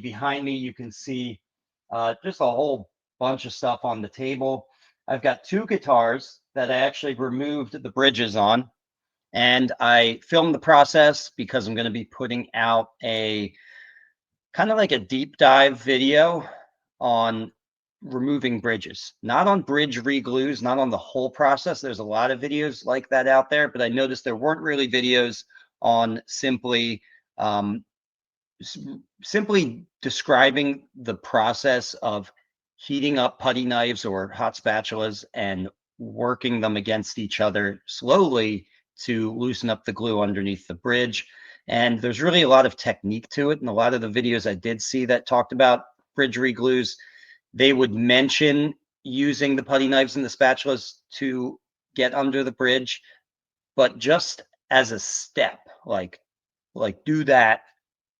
Behind me, you can see just a whole bunch of stuff on the table. I've got two guitars that I actually removed the bridges on, and I filmed the process because I'm going to be putting out a kind of like a deep dive video on removing bridges, not on bridge re-glues, not on the whole process. There's a lot of videos like that out there, but I noticed there weren't really videos on simply describing the process of heating up putty knives or hot spatulas and working them against each other slowly to loosen up the glue underneath the bridge. And there's really a lot of technique to it. And a lot of the videos I did see that talked about bridge re-glues, they would mention using the putty knives and the spatulas to get under the bridge, but just as a step, like do that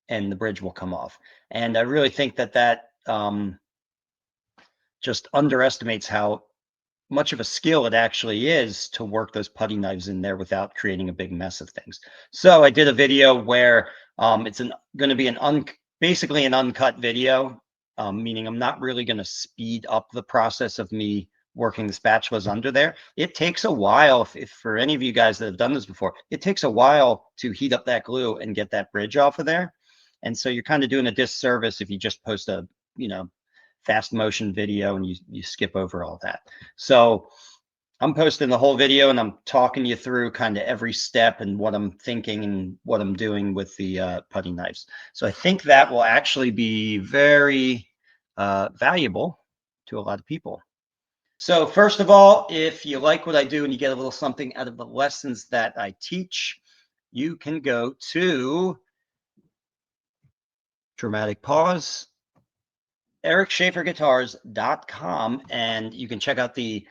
and the bridge will come off. And I really think that just underestimates how much of a skill it actually is to work those putty knives in there without creating a big mess of things. So I did a video where it's going to be basically an uncut video, meaning I'm not really going to speed up the process of me working the spatulas under there. It takes a while, if for any of you guys that have done this before, it takes a while to heat up that glue and get that bridge off of there. And so you're kind of doing a disservice if you just post a, fast motion video and you skip over all that. So I'm posting the whole video and I'm talking you through kind of every step and what I'm thinking and what I'm doing with the putty knives. So I think that will actually be very valuable to a lot of people. So first of all, if you like what I do and you get a little something out of the lessons that I teach, you can go to dramatic pause, ericschaeferguitars.com, and you can check out the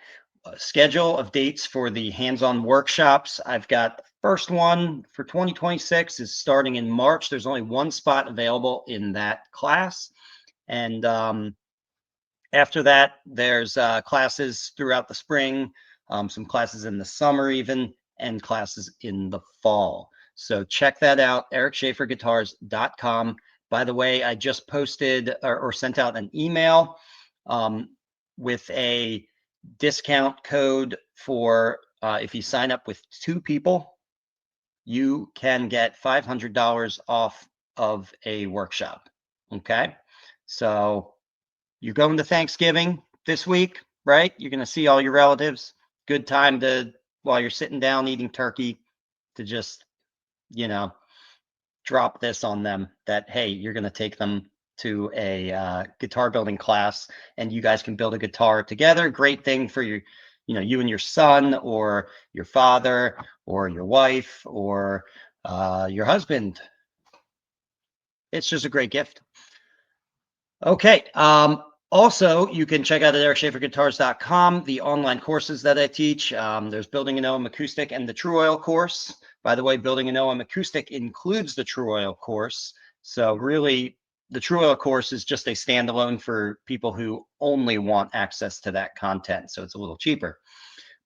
schedule of dates for the hands-on workshops. I've got the first one for 2026 is starting in March. There's only one spot available in that class. And after that, there's classes throughout the spring, some classes in the summer even, and classes in the fall. So check that out, ericschaeferguitars.com. By the way, I just posted or sent out an email with a discount code for if you sign up with 2 people, you can get $500 off of a workshop. Okay, so you're going to Thanksgiving this week, right? You're going to see all your relatives. Good time to, while you're sitting down eating turkey, to just, drop this on them that, hey, you're going to take them to a guitar building class and you guys can build a guitar together. Great thing for your, you and your son or your father or your wife or your husband. It's just a great gift. Okay. Also, you can check out at ericschaeferguitars.com the online courses that I teach. There's Building an OM Acoustic and the True Oil course. By the way, Building an OM Acoustic includes the True Oil course. So really, the True Oil course is just a standalone for people who only want access to that content. So it's a little cheaper.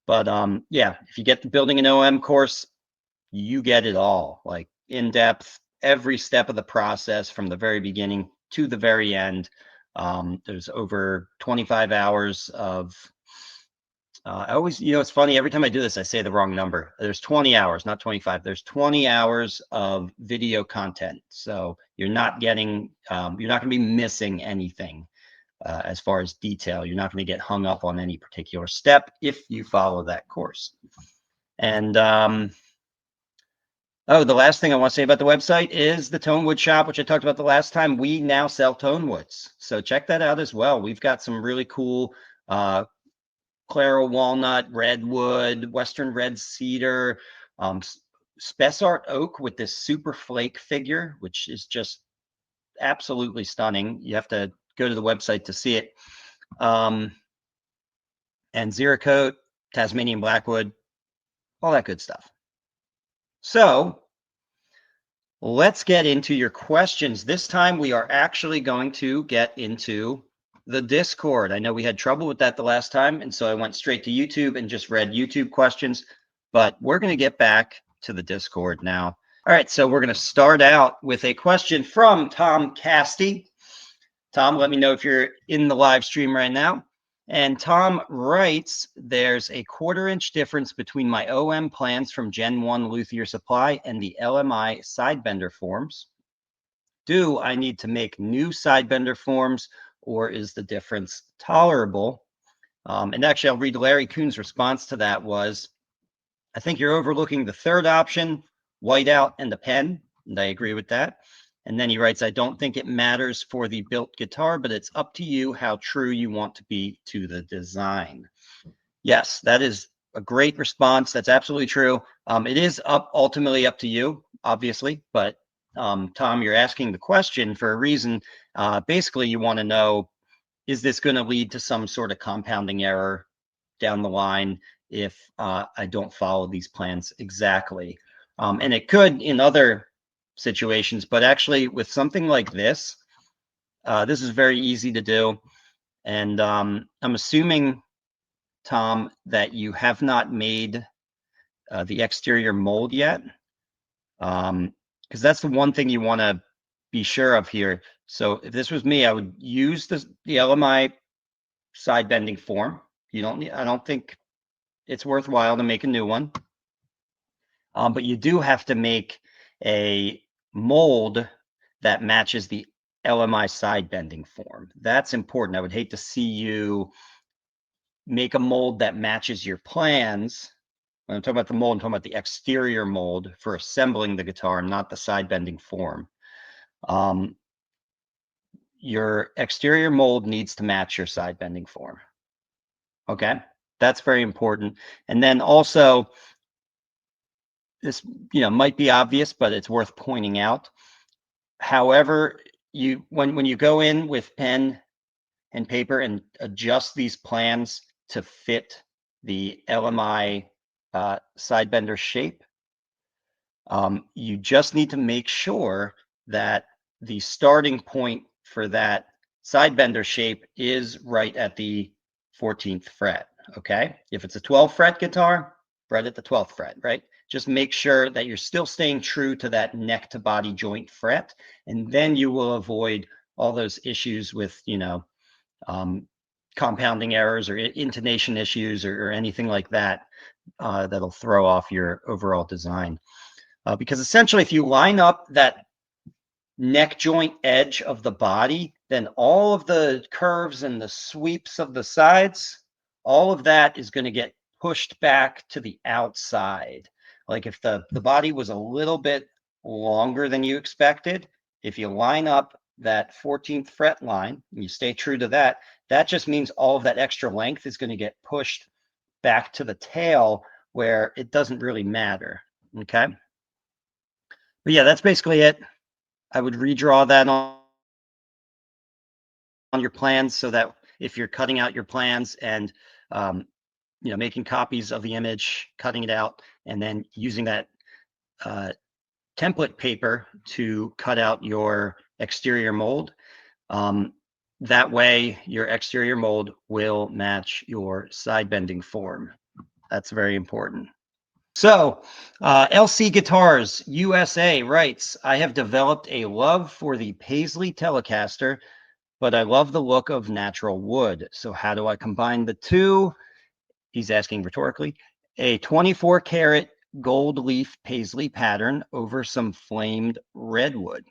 But yeah, if you get the Building an OM course, you get it all, like in depth, every step of the process from the very beginning to the very end. There's over 25 hours of, I always, it's funny, every time I do this, I say the wrong number. There's 20 hours, not 25. There's 20 hours of video content. So you're not getting, you're not going to be missing anything as far as detail. You're not going to get hung up on any particular step if you follow that course. And, oh, the last thing I want to say about the website is the Tone Wood Shop, which I talked about the last time. We now sell tone woods. So check that out as well. We've got some really cool Claro walnut, redwood, western red cedar, Spessart oak with this super flake figure, which is just absolutely stunning. You have to go to the website to see it. And Zeracote, Tasmanian blackwood, all that good stuff. So let's get into your questions. This time we are actually going to get into the Discord. I know we had trouble with that the last time, and so I went straight to YouTube and just read YouTube questions, but we're going to get back to the Discord now. All right, so we're going to start out with a question from Tom Casty. Tom, let me know if you're in the live stream right now. And Tom writes, there's a 1/4 inch difference between my OM plans from Gen 1 Luthier Supply and the LMI sidebender forms. Do I need to make new sidebender forms, or is the difference tolerable? And actually, I'll read Larry Kuhn's response to that was, I think you're overlooking the third option, whiteout and the pen. And I agree with that. And then he writes, I don't think it matters for the built guitar, but it's up to you how true you want to be to the design. Yes, that is a great response. That's absolutely true. It is ultimately up to you, obviously, but Tom, you're asking the question for a reason. Basically, you want to know, is this going to lead to some sort of compounding error down the line if I don't follow these plans exactly? And it could in other situations, but actually with something like this, this is very easy to do. And I'm assuming, Tom, that you have not made the exterior mold yet, because that's the one thing you want to be sure of here. So if this was me, I would use the LMI side bending form. You don't need, I don't think it's worthwhile to make a new one. But you do have to make a mold that matches the LMI side bending form. That's important. I would hate to see you make a mold that matches your plans. When I'm talking about the mold, I'm talking about the exterior mold for assembling the guitar, not the side bending form. Your exterior mold needs to match your side bending form. Okay, that's very important. And then also, this might be obvious, but it's worth pointing out. However, when you go in with pen and paper and adjust these plans to fit the LMI sidebender shape, you just need to make sure that the starting point for that sidebender shape is right at the 14th fret. Okay, if it's a 12th fret guitar, right at the 12th fret, right? Just make sure that you're still staying true to that neck to body joint fret, and then you will avoid all those issues with, compounding errors or intonation issues or anything like that that'll throw off your overall design. Because essentially, if you line up that neck joint edge of the body, then all of the curves and the sweeps of the sides, all of that is going to get pushed back to the outside. Like if the body was a little bit longer than you expected, if you line up that 14th fret line and you stay true to that, that just means all of that extra length is going to get pushed back to the tail where it doesn't really matter. Okay. But yeah, that's basically it. I would redraw that on your plans so that if you're cutting out your plans and making copies of the image, cutting it out, and then using that template paper to cut out your exterior mold. That way, your exterior mold will match your side bending form. That's very important. So, LC Guitars USA writes, I have developed a love for the Paisley Telecaster, but I love the look of natural wood. So how do I combine the two? He's asking rhetorically. A 24 karat gold leaf Paisley pattern over some flamed redwood.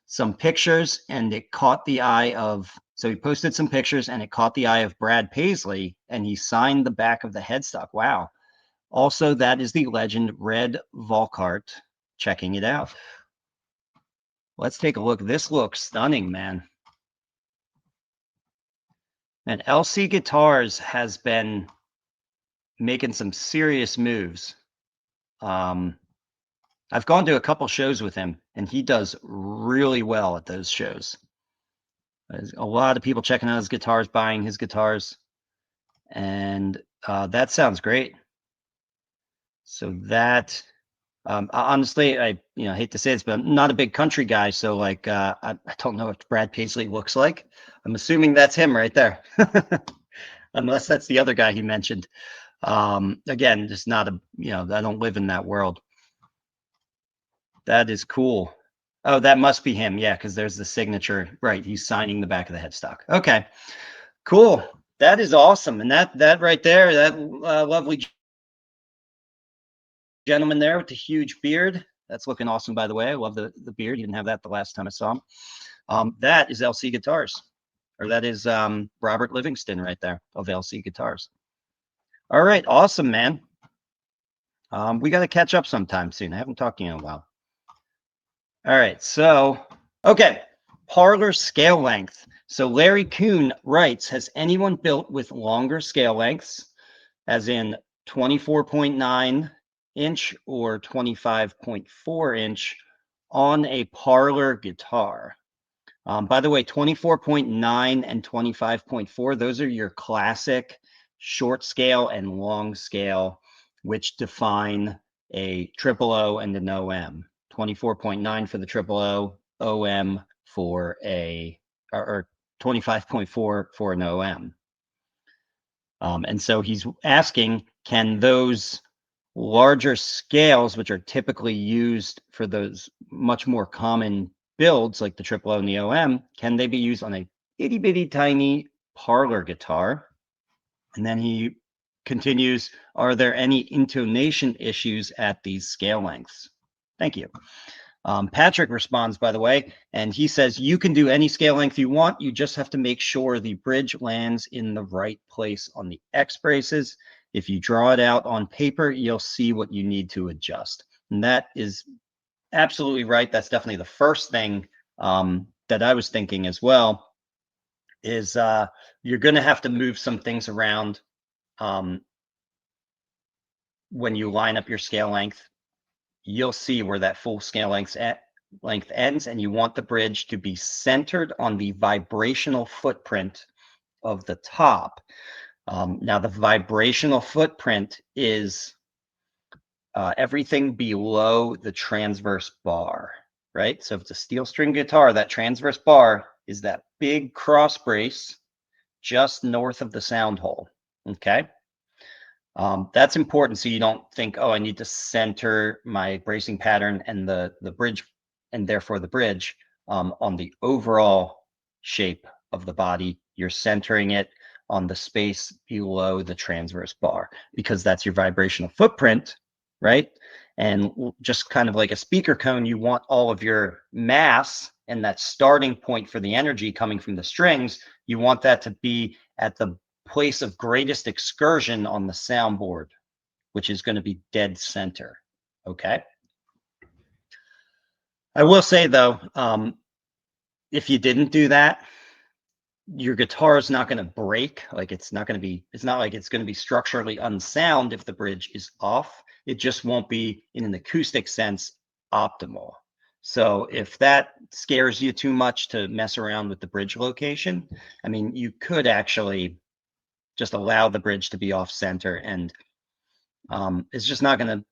Some pictures, and it caught the eye of, so he posted some pictures and it caught the eye of Brad Paisley, and he signed the back of the headstock. Wow. Also, that is the legend Red Volkart checking it out. Let's take a look. This looks stunning, man. And LC Guitars has been making some serious moves. I've gone to a couple shows with him, and he does really well at those shows. There's a lot of people checking out his guitars, buying his guitars, and that sounds great. So that, honestly, I hate to say this, but I'm not a big country guy, so like I don't know what Brad Paisley looks like. I'm assuming that's him right there, unless that's the other guy he mentioned. Again, just not I don't live in that world. That is cool. Oh, that must be him. Yeah, because there's the signature. Right, he's signing the back of the headstock. Okay, cool. That is awesome. And that right there, that lovely gentleman there with the huge beard. That's looking awesome, by the way. I love the beard. He didn't have that the last time I saw him. That is LC Guitars, or that is Robert Livingston right there of LC Guitars. All right, awesome, man. We got to catch up sometime soon. I haven't talked to you in a while. All right, so, okay, Parlor scale length. So Larry Kuhn writes, has anyone built with longer scale lengths, as in 24.9 inch or 25.4 inch on a Parlor guitar? By the way, 24.9 and 25.4, those are your classic short scale and long scale, which define a triple O and an OM. 24.9 for the triple O, OM for or 25.4 for an OM. And so he's asking, can those larger scales, which are typically used for those much more common builds like the triple O and the OM, can they be used on a itty bitty tiny Parlor guitar? And then he continues, are there any intonation issues at these scale lengths? Thank you. Patrick responds, by the way, and he says, you can do any scale length you want. You just have to make sure the bridge lands in the right place on the X braces. If you draw it out on paper, you'll see what you need to adjust. And that is absolutely right. That's definitely the first thing that I was thinking as well, is you're going to have to move some things around when you line up your scale length. You'll see where that full scale length ends, and you want the bridge to be centered on the vibrational footprint of the top. Now, the vibrational footprint is everything below the transverse bar, right? So if it's a steel string guitar, that transverse bar is that big cross brace just north of the sound hole, okay? That's important, so you don't think, oh, I need to center my bracing pattern and the bridge, and therefore the bridge, on the overall shape of the body. You're centering it on the space below the transverse bar, because that's your vibrational footprint, right? And just kind of like a speaker cone, you want all of your mass and that starting point for the energy coming from the strings, you want that to be at the place of greatest excursion on the soundboard, which is going to be dead center. Okay. I will say though, if you didn't do that, your guitar is not going to break. Like it's not like it's going to be structurally unsound if the bridge is off. It just won't be, in an acoustic sense, optimal. So if that scares you too much to mess around with the bridge location, I mean, you could actually just allow the bridge to be off center, and it's just not going to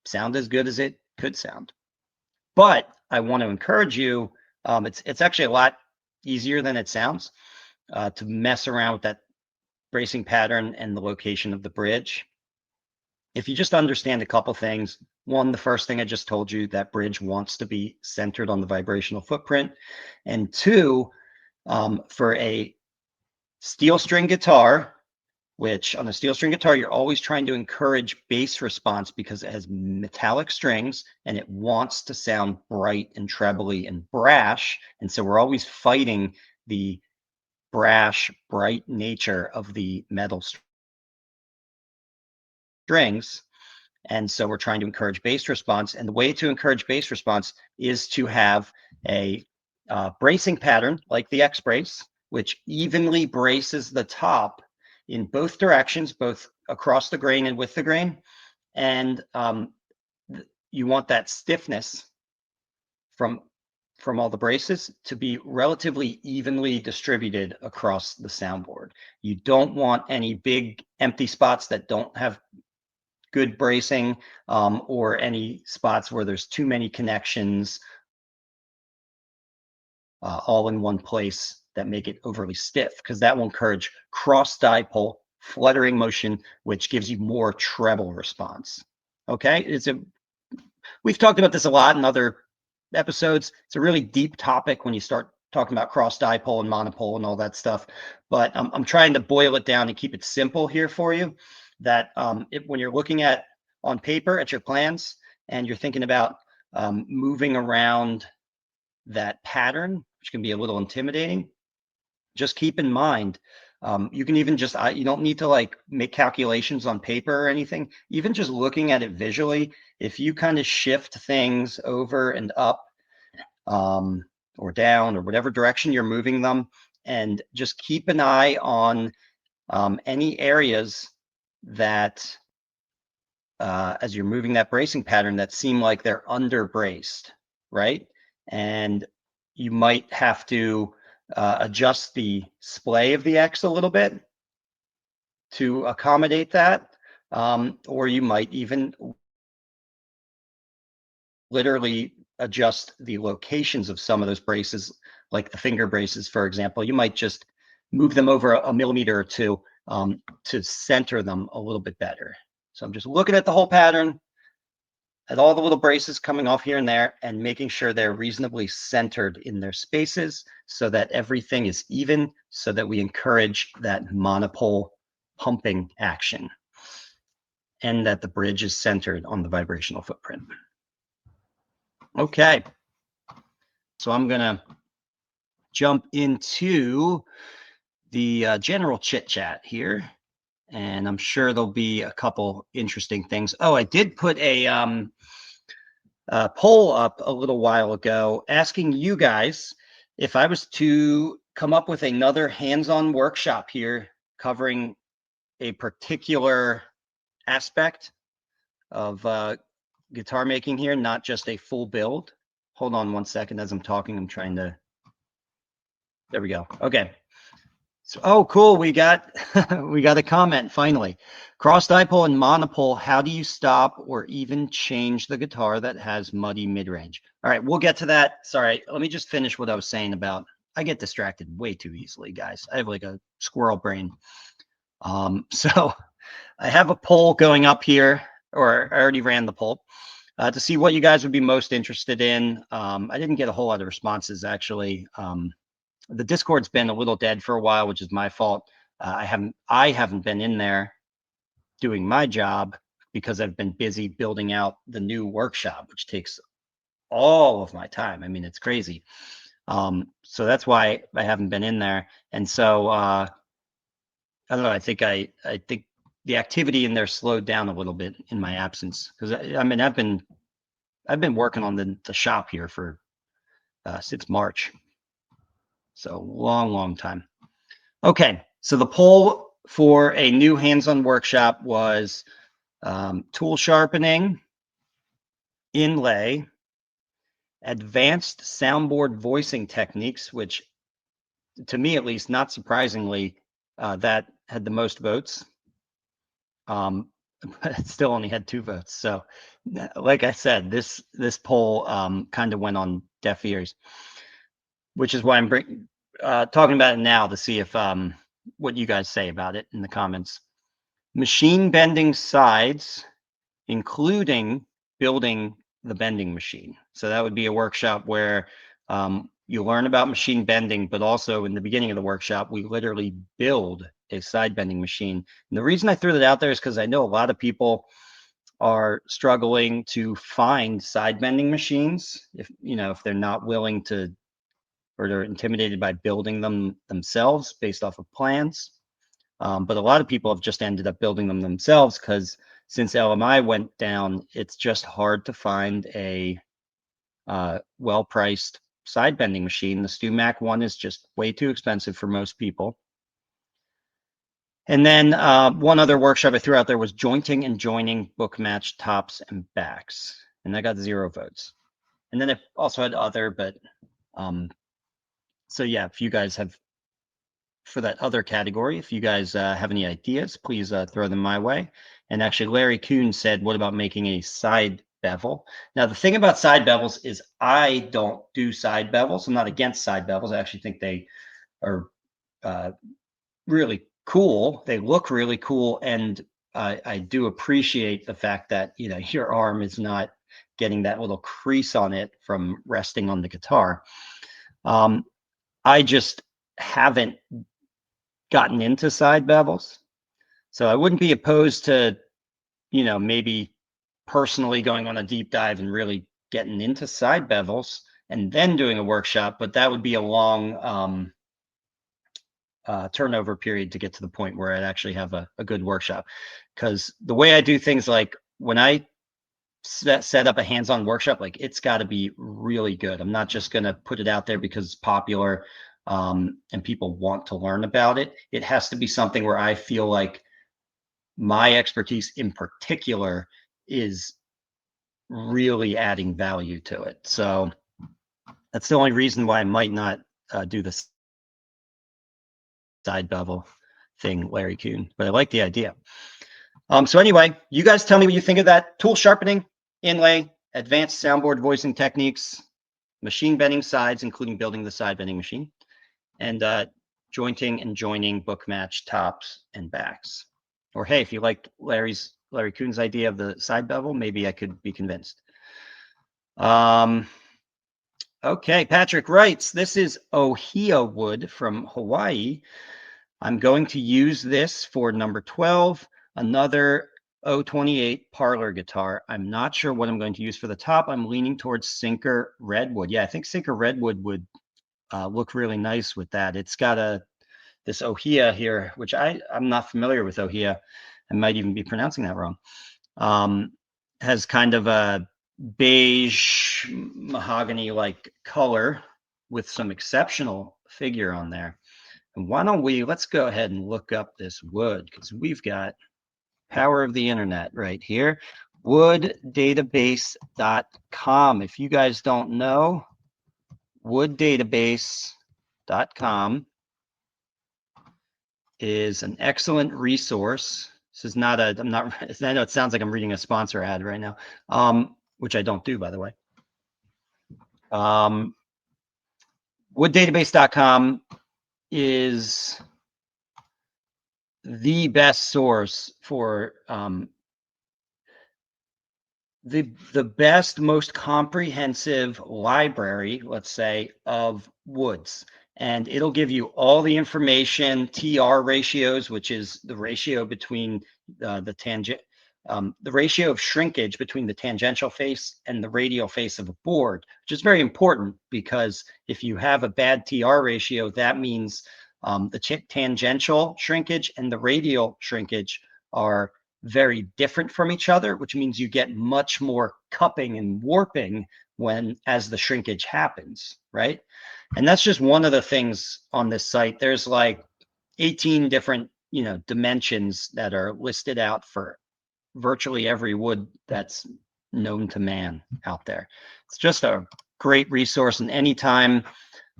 sound as good as it could sound. But I want to encourage you, it's actually a lot easier than it sounds to mess around with that bracing pattern and the location of the bridge. If you just understand a couple things, one, the first thing I just told you, that bridge wants to be centered on the vibrational footprint. And two, for a steel string guitar, which on a steel string guitar, you're always trying to encourage bass response because it has metallic strings and it wants to sound bright and trebly and brash. And so we're always fighting the brash, bright nature of the metal strings. And so we're trying to encourage bass response. And the way to encourage bass response is to have a bracing pattern like the X brace, which evenly braces the top in both directions, both across the grain and with the grain. And you want that stiffness from all the braces to be relatively evenly distributed across the soundboard. You don't want any big empty spots that don't have good bracing, or any spots where there's too many connections all in one place that make it overly stiff, because that will encourage cross dipole fluttering motion, which gives you more treble response. Okay, we've talked about this a lot in other episodes. It's a really deep topic when you start talking about cross dipole and monopole and all that stuff. But I'm trying to boil it down and keep it simple here for you. That when you're looking at on paper at your plans and you're thinking about moving around that pattern, which can be a little intimidating, just keep in mind, you can even just, you don't need to like make calculations on paper or anything. Even just looking at it visually, if you kind of shift things over and up or down or whatever direction you're moving them, and just keep an eye on any areas that, as you're moving that bracing pattern, that seem like they're under braced, right? And you might have to adjust the splay of the X a little bit to accommodate that. Or you might even literally adjust the locations of some of those braces, like the finger braces, for example. You might just move them over a millimeter or two to center them a little bit better. So I'm just looking at the whole pattern, at all the little braces coming off here and there, and making sure they're reasonably centered in their spaces so that everything is even, so that we encourage that monopole pumping action and that the bridge is centered on the vibrational footprint. Okay, so I'm gonna jump into the general chit chat here, and I'm sure there'll be a couple interesting things. Oh, I did put a poll up a little while ago asking you guys if I was to come up with another hands-on workshop here covering a particular aspect of guitar making here, not just a full build. Hold on one second as I'm talking. I'm trying to, there we go. Okay. So, oh, cool. We got we got a comment finally. Cross dipole and monopole. How do you stop or even change the guitar that has muddy mid-range? All right, we'll get to that. Sorry, let me just finish what I was saying about. I get distracted way too easily, guys. I have like a squirrel brain. So I have a poll going up here, or I already ran the poll to see what you guys would be most interested in. I didn't get a whole lot of responses actually. The Discord's been a little dead for a while, which is my fault. I haven't been in there doing my job because I've been busy building out the new workshop, which takes all of my time. I mean, it's crazy. So that's why I haven't been in there. And so I don't know. I think the activity in there slowed down a little bit in my absence because I mean I've been working on the shop here for since March. So long time. Okay, so the poll for a new hands-on workshop was tool sharpening, inlay, advanced soundboard voicing techniques, which to me at least, not surprisingly, that had the most votes. But it still only had 2 votes. So like I said, this poll kind of went on deaf ears, which is why I'm talking about it now to see if what you guys say about it in the comments. Machine bending sides, including building the bending machine. So that would be a workshop where you learn about machine bending, but also in the beginning of the workshop, we literally build a side bending machine. And the reason I threw that out there is because I know a lot of people are struggling to find side bending machines if they're not willing to, or they're intimidated by building them themselves based off of plans. But a lot of people have just ended up building them themselves because since LMI went down, it's just hard to find a well-priced side bending machine. The StewMac one is just way too expensive for most people. And then one other workshop I threw out there was jointing and joining book match tops and backs. And that got 0 votes. And then it also had other, but so yeah, if you guys have, for that other category, if you guys have any ideas, please throw them my way. And actually, Larry Kuhn said, what about making a side bevel? Now, the thing about side bevels is I don't do side bevels. I'm not against side bevels. I actually think they are really cool. They look really cool. And I do appreciate the fact that, your arm is not getting that little crease on it from resting on the guitar. I just haven't gotten into side bevels, so I wouldn't be opposed to, maybe personally going on a deep dive and really getting into side bevels and then doing a workshop, but that would be a long turnover period to get to the point where I'd actually have a good workshop. Because the way I do things, like when I set up a hands-on workshop, like it's got to be really good. I'm not just going to put it out there because it's popular and people want to learn about it. It has to be something where I feel like my expertise in particular is really adding value to it. So that's the only reason why I might not do the side bevel thing, Larry Kuhn, but I like the idea. So anyway, you guys tell me what you think of that. Tool sharpening, inlay, advanced soundboard voicing techniques, machine bending sides, including building the side bending machine, and jointing and joining book match tops and backs. Or hey, if you like Larry Kuhn's idea of the side bevel, maybe I could be convinced. Okay, Patrick writes, this is ohia wood from Hawaii. I'm going to use this for number 12, another 028 Parlor guitar. I'm not sure what I'm going to use for the top. I'm leaning towards Sinker Redwood. Yeah, I think Sinker Redwood would look really nice with that. It's got this ohia here, which I'm not familiar with ohia. I might even be pronouncing that wrong. Has kind of a beige mahogany-like color with some exceptional figure on there. And why don't let's go ahead and look up this wood, because we've got power of the internet right here. Wooddatabase.com. If you guys don't know, wooddatabase.com is an excellent resource. This is not I know it sounds like I'm reading a sponsor ad right now, which I don't do, by the way. Wooddatabase.com is the best source for the best, most comprehensive library, let's say, of woods. And it'll give you all the information, TR ratios, which is the ratio between the ratio of shrinkage between the tangential face and the radial face of a board, which is very important, because if you have a bad TR ratio, that means the tangential shrinkage and the radial shrinkage are very different from each other, which means you get much more cupping and warping as the shrinkage happens, right? And that's just one of the things on this site. There's like 18 different, dimensions that are listed out for virtually every wood that's known to man out there. It's just a great resource. And anytime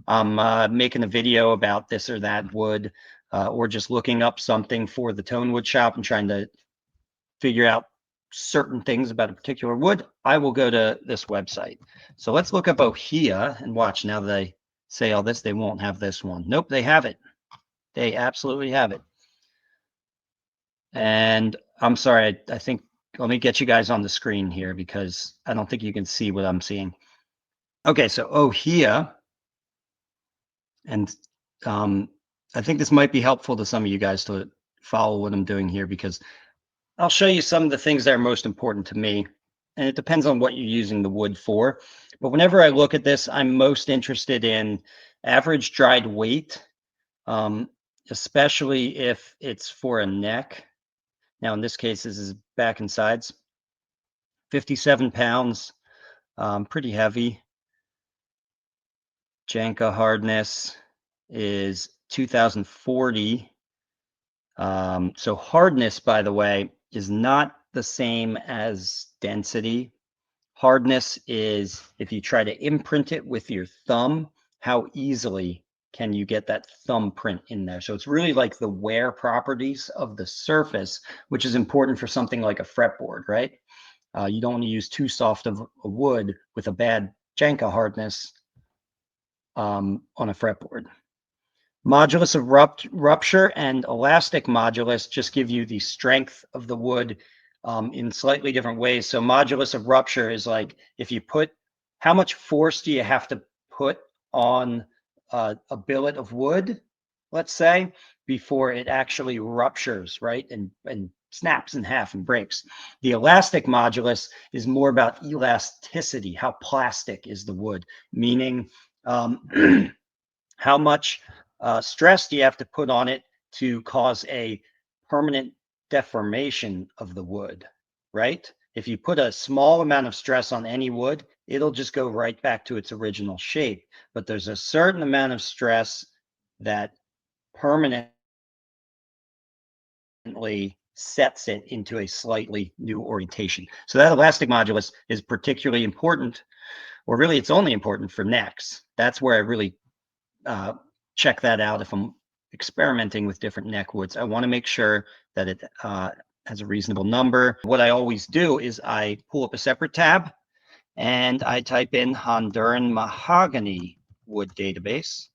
I'm making a video about this or that wood, or just looking up something for the Tone Wood Shop and trying to figure out certain things about a particular wood, I will go to this website. So let's look up ohia and watch. Now that I say all this, they won't have this one. Nope, they have it. They absolutely have it. And I'm sorry, I think, let me get you guys on the screen here, because I don't think you can see what I'm seeing. Okay, so ohia, and I think this might be helpful to some of you guys to follow what I'm doing here, because I'll show you some of the things that are most important to me, and it depends on what you're using the wood for. But whenever I look at this, I'm most interested in average dried weight, especially if it's for a neck. Now, in this case, this is back and sides. 57 pounds, pretty heavy. Janka hardness is 2040. So hardness, by the way, is not the same as density. Hardness is, if you try to imprint it with your thumb, how easily can you get that thumbprint in there? So it's really like the wear properties of the surface, which is important for something like a fretboard, right? You don't want to use too soft of a wood with a bad Janka hardness on a fretboard. Modulus of rupture and elastic modulus just give you the strength of the wood in slightly different ways. So modulus of rupture is like if you put, how much force do you have to put on a billet of wood, let's say, before it actually ruptures, right? And snaps in half and breaks. The elastic modulus is more about elasticity. How plastic is the wood? Meaning, how much stress do you have to put on it to cause a permanent deformation of the wood, right? If you put a small amount of stress on any wood, it'll just go right back to its original shape. But there's a certain amount of stress that permanently sets it into a slightly new orientation. So that elastic modulus is particularly important, or really it's only important for necks. That's where I really check that out if I'm experimenting with different neck woods. I want to make sure that it has a reasonable number. What I always do is I pull up a separate tab and I type in Honduran mahogany wood database.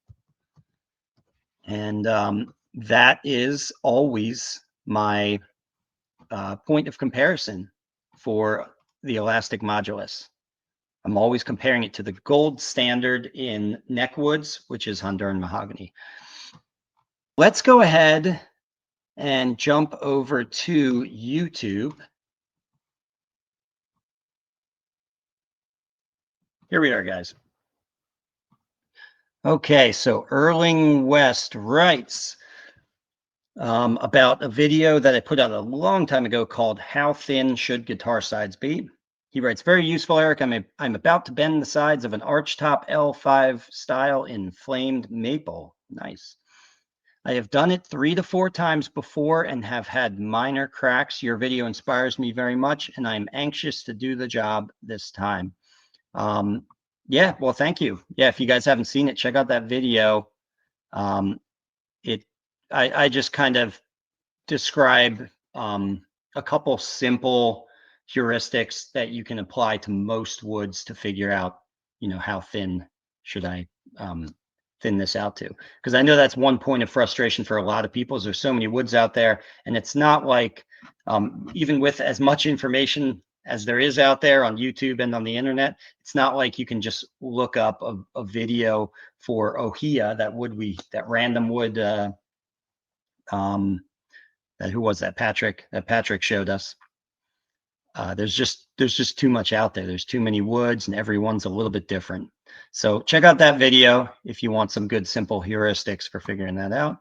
And that is always my point of comparison for the elastic modulus. I'm always comparing it to the gold standard in neck woods, which is Honduran mahogany. Let's go ahead and jump over to YouTube. Here we are, guys. Okay, so Erling West writes about a video that I put out a long time ago called How Thin Should Guitar Sides Be? He writes, very useful, Eric. I'm about to bend the sides of an archtop L5 style in flamed maple. Nice. I have done it 3 to 4 times before and have had minor cracks. Your video inspires me very much, and I'm anxious to do the job this time. Yeah, well, thank you. Yeah, if you guys haven't seen it, check out that video. I just kind of describe a couple simple heuristics that you can apply to most woods to figure out, how thin should I thin this out to? Because I know that's one point of frustration for a lot of people is there's so many woods out there, and it's not like even with as much information as there is out there on YouTube and on the internet, it's not like you can just look up a video for ohia, that random wood that who was that Patrick showed us. There's just too much out there. There's too many woods, and everyone's a little bit different. So check out that video if you want some good simple heuristics for figuring that out.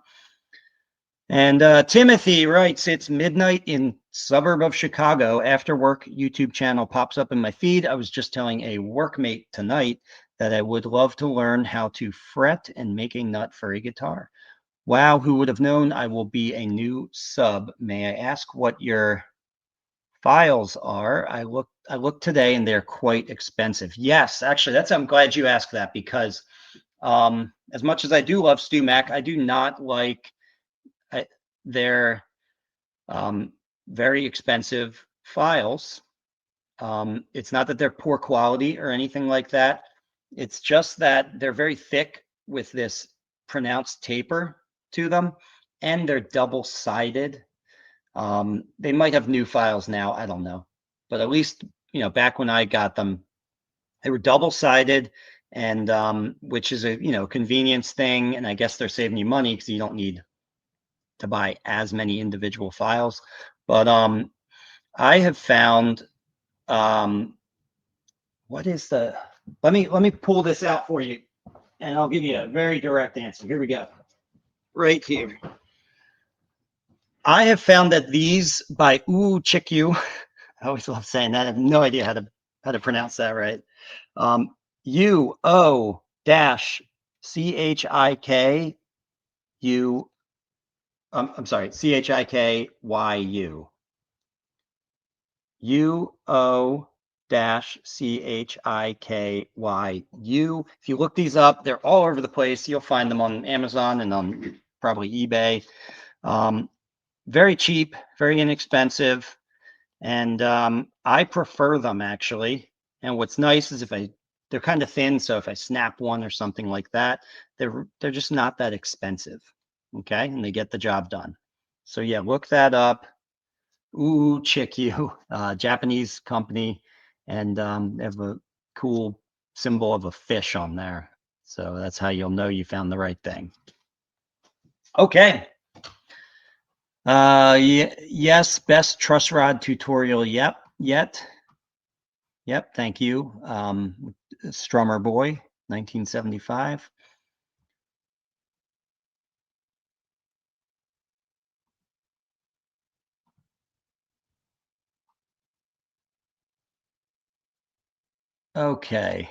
And Timothy writes, it's midnight in suburb of Chicago. After work YouTube channel pops up in my feed. I was just telling a workmate tonight that I would love to learn how to fret and make a nut for a guitar. Wow, who would have known? I will be a new sub. May I ask what your files are? I looked today and they're quite expensive. Yes, actually, I'm glad you asked that, because as much as I do love StewMac, I do not like their very expensive files. It's not that they're poor quality or anything like that. It's just that they're very thick with this pronounced taper to them, and they're double-sided. They might have new files now, I don't know, but at least back when I got them, they were double-sided, and which is a convenience thing, and I guess they're saving you money because you don't need to buy as many individual files. But I have found what is the let me pull this out for you, and I'll give you a very direct answer. Here we go. Right here. I have found that these by Chikyu, I always love saying that. I have no idea how to pronounce that right. UO dash CHIK U. I'm sorry, CHIKYU. UO dash CHIKYU. If you look these up, they're all over the place. You'll find them on Amazon and on probably eBay. Very cheap, very inexpensive, and I prefer them actually. And what's nice is they're kind of thin, so if I snap one or something like that, they're just not that expensive. Okay, and they get the job done. So yeah, look that up. Chikyu, Japanese company, and they have a cool symbol of a fish on there. So that's how you'll know you found the right thing. Okay. Yes, best truss rod tutorial yet. Yep, thank you. Strummer Boy, 1975. Okay.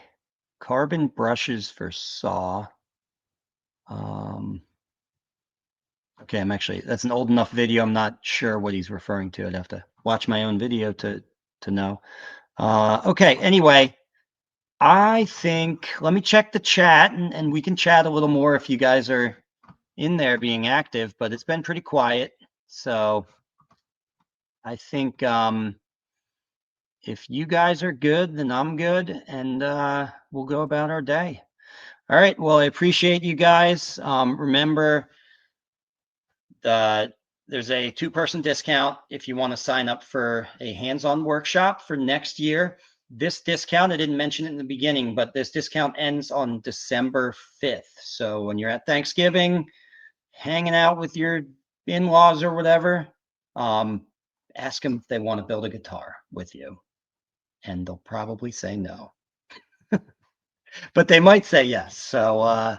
Carbon brushes for saw. Okay, that's an old enough video. I'm not sure what he's referring to. I'd have to watch my own video to know. Okay, anyway, I think let me check the chat and we can chat a little more if you guys are in there being active, but it's been pretty quiet. So I think if you guys are good, then I'm good, and we'll go about our day. All right. Well, I appreciate you guys. Remember, there's a 2-person discount if you want to sign up for a hands-on workshop for next year. This discount, I didn't mention it in the beginning, but this discount ends on December 5th. So when you're at Thanksgiving, hanging out with your in-laws or whatever, ask them if they want to build a guitar with you. And they'll probably say no. But they might say yes. So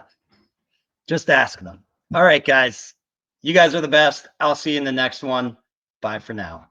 just ask them. All right, guys. You guys are the best. I'll see you in the next one. Bye for now.